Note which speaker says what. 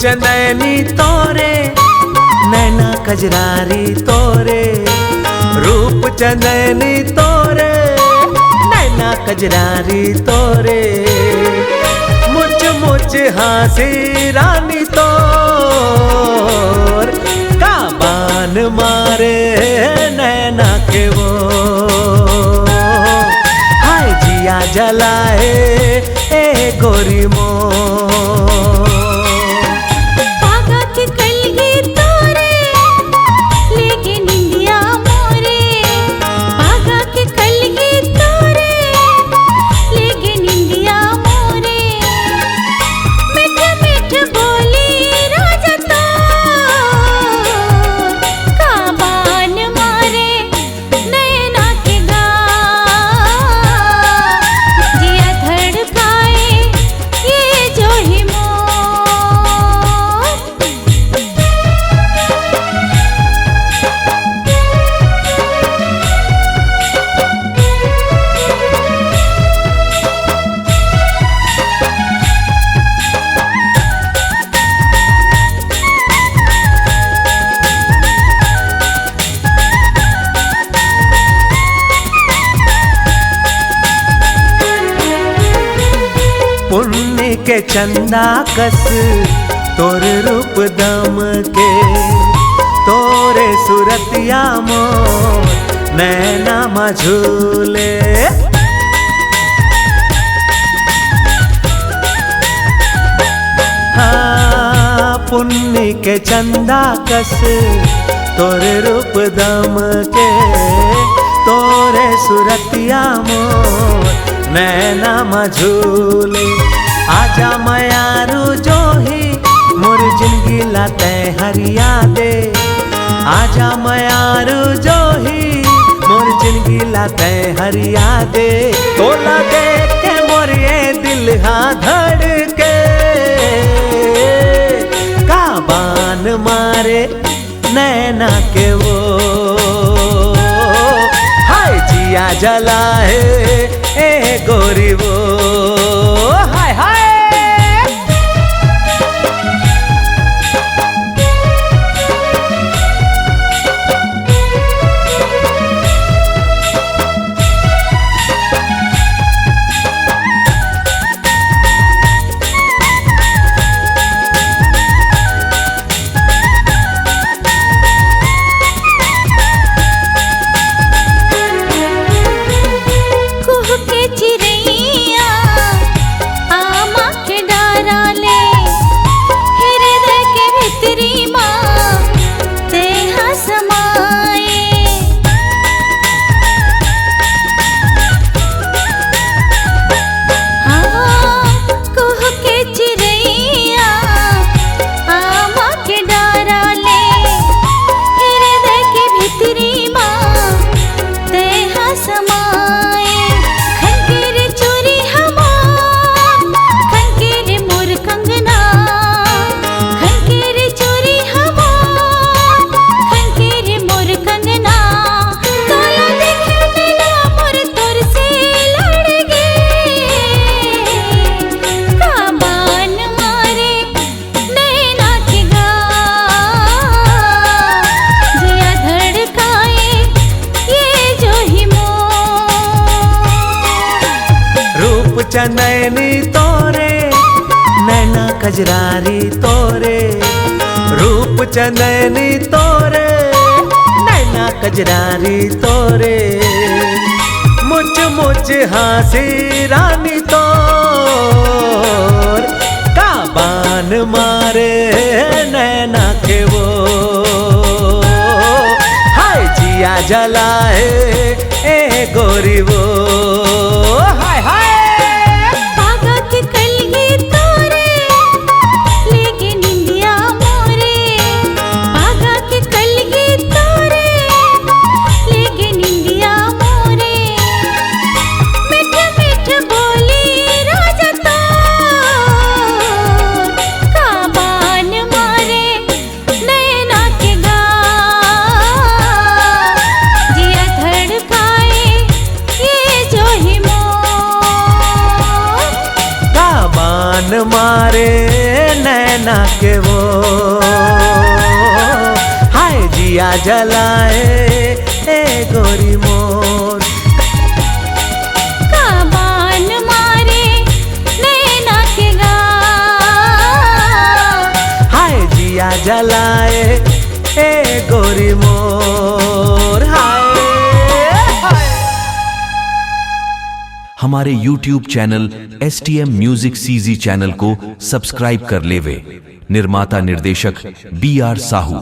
Speaker 1: चंदनी तोरे नैना कजरारी तोरे, रूप चंदनी तोरे नैना कजरारी तोरे, मुझ मुझ हासी रानी तोर, काबान मारे नैना के वो, हाय जिया जलाए ए गोरी मो। पुण्य के चंदा कस तोर रूप दम के, तोरे सुरतिया मोर नैना मझूले, हाँ पुण्य के चंदा कस तोर रूप दम के, तोरे सुरतिया मोर नैना मझूले, आजा मयारू जो ही मोर जिंदगी लाते हरिया दे, आजा मयारू जो ही मोर जिंदगी लाते हरिया दे, तो लगे के मोर ये दिल हाँ धड़के, काबान मारे नैना के वो, हाय जिया जलाए ए गोरी वो, हाय हाय। चंदनी तोरे नैना कजरारी तोरे, रूप चंदनी तोरे नैना कजरारी तोरे, मुझ मुझ हासी रानी तोर, काबान मारे नैना के वो, हाय जिया जलाए ए गोरी वो, हाय हाय। मारे नैना के वो, हाय जिया जलाए ए गोरी मोर।
Speaker 2: काबान मारे नैना के गाँव,
Speaker 1: हाय जिया जलाए ए गोरी मोर। हाय
Speaker 3: हमारे YouTube channel STM music CZ channel को सब्सक्राइब कर लेवे। निर्माता निर्देशक BR साहू।